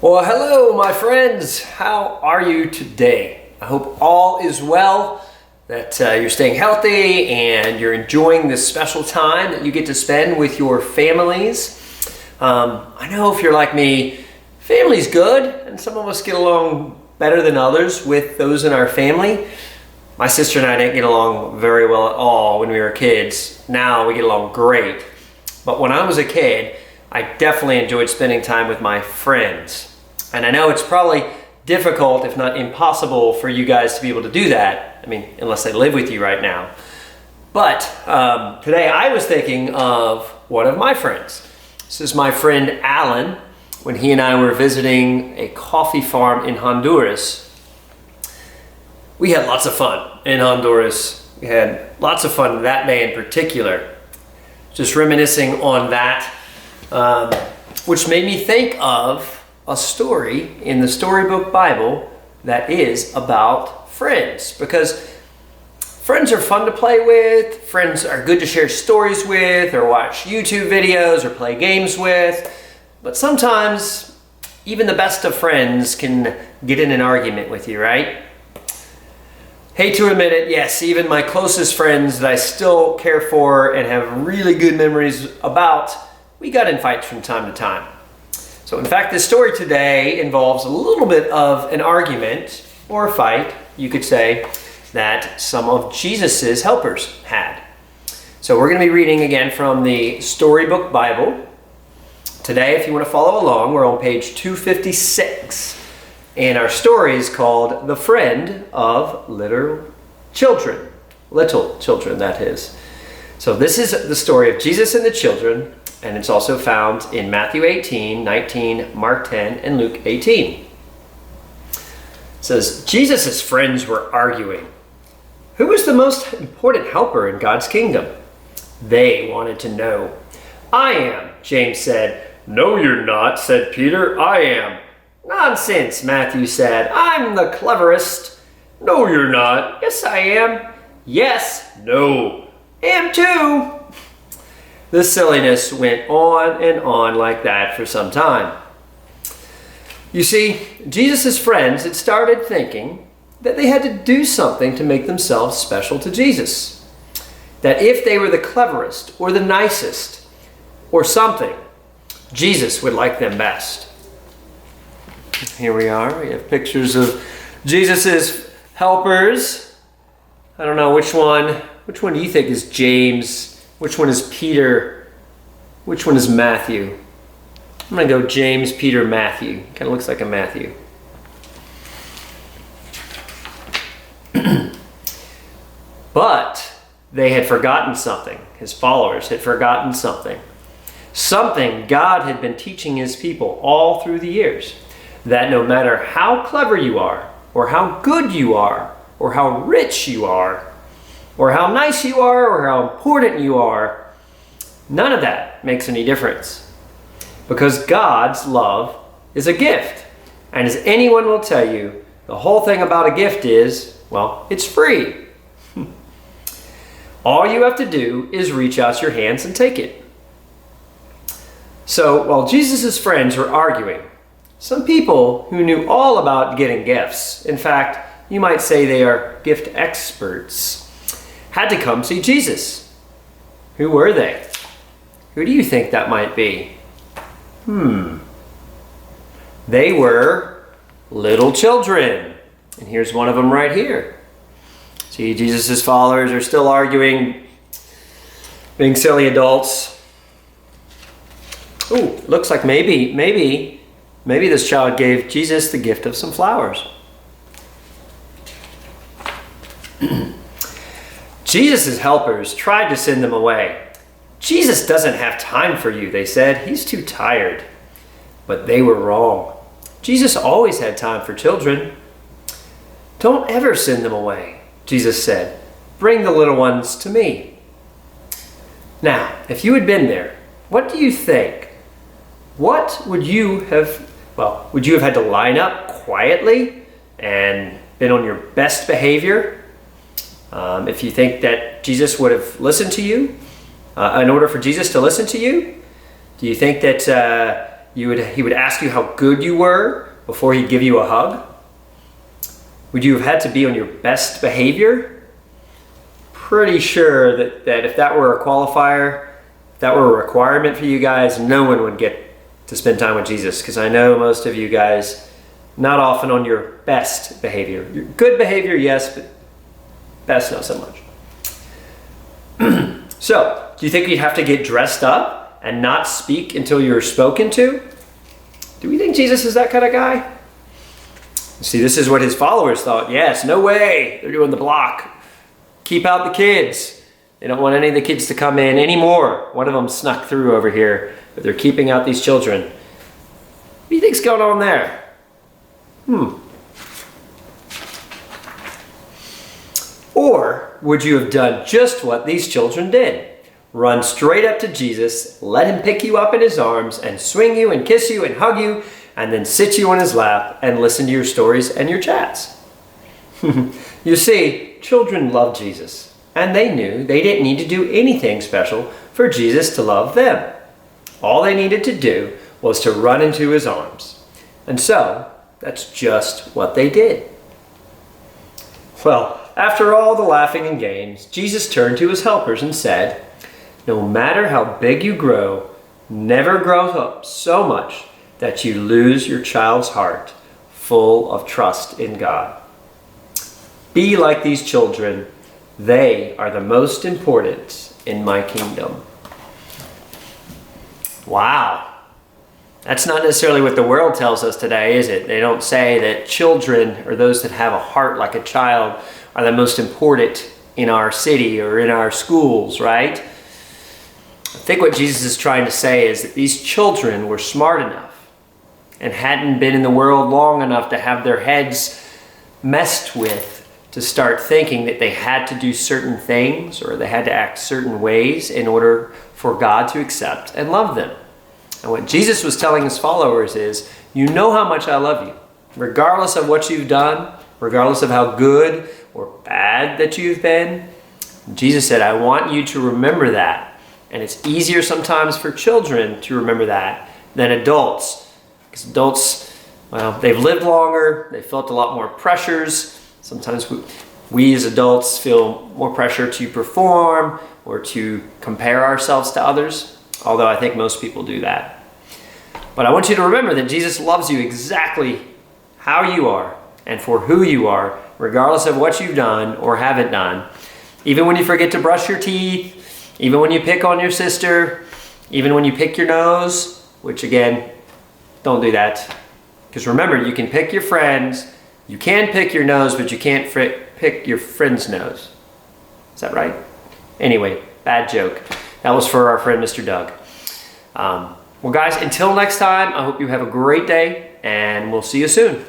Well, hello, my friends. How are you today? I hope all is well, that you're staying healthy and you're enjoying this special time that you get to spend with your families. I know if you're like me, family's good, and some of us get along better than others with those in our family. My sister and I didn't get along very well at all when we were kids. Now we get along great. But when I was a kid, I definitely enjoyed spending time with my friends. And I know it's probably difficult, if not impossible, for you guys to be able to do that. I mean, unless they live with you right now. But today I was thinking of one of my friends. This is my friend Alan, when he and I were visiting a coffee farm in Honduras. We had lots of fun in Honduras. We had lots of fun that day in particular. Just reminiscing on that, which made me think of a story in the Storybook Bible that is about friends. Because friends are fun to play with, friends are good to share stories with, or watch YouTube videos, or play games with. But sometimes, even the best of friends can get in an argument with you, right? Hate to admit it, yes, even my closest friends that I still care for and have really good memories about, we got in fights from time to time. So in fact, this story today involves a little bit of an argument, or a fight, you could say, that some of Jesus's helpers had. So we're going to be reading again from the Storybook Bible. Today, if you want to follow along, we're on page 256. And our story is called The Friend of Little Children. Little children, that is. So this is the story of Jesus and the children, and it's also found in Matthew 18, 19, Mark 10, and Luke 18. It says, Jesus' friends were arguing. Who was the most important helper in God's kingdom? They wanted to know. I am, James said. No, you're not, said Peter. I am. Nonsense, Matthew said. I'm the cleverest. No, you're not. Yes, I am. Yes, no. Am too. The silliness went on and on like that for some time. You see, Jesus' friends had started thinking that they had to do something to make themselves special to Jesus. That if they were the cleverest or the nicest or something, Jesus would like them best. Here we are. We have pictures of Jesus's helpers. I don't know which one. Which one do you think is James? Which one is Peter? Which one is Matthew? I'm going to go James, Peter, Matthew. Kind of looks like a Matthew. But they had forgotten something. His followers had forgotten something. Something God had been teaching his people all through the years. That no matter how clever you are, or how good you are, or how rich you are, or how nice you are, or how important you are, none of that makes any difference. Because God's love is a gift. And as anyone will tell you, the whole thing about a gift is, well, it's free. All you have to do is reach out your hands and take it. So while Jesus' friends were arguing, some people who knew all about getting gifts, in fact, you might say they are gift experts, had to come see Jesus. Who were they? Who do you think that might be? They were little children. And here's one of them right here. See, Jesus' followers are still arguing, being silly adults. Ooh, looks like maybe this child gave Jesus the gift of some flowers. Jesus' helpers tried to send them away. Jesus doesn't have time for you, they said. He's too tired. But they were wrong. Jesus always had time for children. Don't ever send them away, Jesus said. Bring the little ones to me. Now, if you had been there, what do you think? What would you have, would you have had to line up quietly and been on your best behavior? If you think that Jesus would have listened to you, in order for Jesus to listen to you, do you think that he would ask you how good you were before he'd give you a hug? Would you have had to be on your best behavior? Pretty sure that if that were a qualifier, if that were a requirement for you guys, no one would get to spend time with Jesus, because I know most of you guys, not often on your best behavior. Your good behavior, yes, but best not so much. So, do you think you'd have to get dressed up and not speak until you're spoken to? Do we think Jesus is that kind of guy? See, this is what his followers thought. Yes, no way. They're doing the block. Keep out the kids. They don't want any of the kids to come in anymore. One of them snuck through over here, but they're keeping out these children. What do you think's going on there? Or would you have done just what these children did? Run straight up to Jesus, let him pick you up in his arms and swing you and kiss you and hug you, and then sit you on his lap and listen to your stories and your chats. You see, children love Jesus, and they knew they didn't need to do anything special for Jesus to love them. All they needed to do was to run into his arms. And so, that's just what they did. Well, after all the laughing and games, Jesus turned to his helpers and said, "No matter how big you grow, never grow up so much that you lose your child's heart, full of trust in God. Be like these children. They are the most important in my kingdom." Wow. That's not necessarily what the world tells us today, is it? They don't say that children, or those that have a heart like a child, are the most important in our city or in our schools, right? I think what Jesus is trying to say is that these children were smart enough and hadn't been in the world long enough to have their heads messed with to start thinking that they had to do certain things or they had to act certain ways in order for God to accept and love them. And what Jesus was telling his followers is, you know how much I love you, regardless of what you've done, regardless of how good or bad that you've been. Jesus said, I want you to remember that. And it's easier sometimes for children to remember that than adults. Because adults, well, they've lived longer, they felt a lot more pressures. Sometimes we as adults feel more pressure to perform or to compare ourselves to others, although I think most people do that. But I want you to remember that Jesus loves you exactly how you are and for who you are, regardless of what you've done or haven't done. Even when you forget to brush your teeth, even when you pick on your sister, even when you pick your nose, which again, don't do that. Because remember, you can pick your friends, you can pick your nose, but you can't pick your friend's nose. Is that right? Anyway, bad joke. That was for our friend, Mr. Doug. Well, guys, until next time, I hope you have a great day, and we'll see you soon.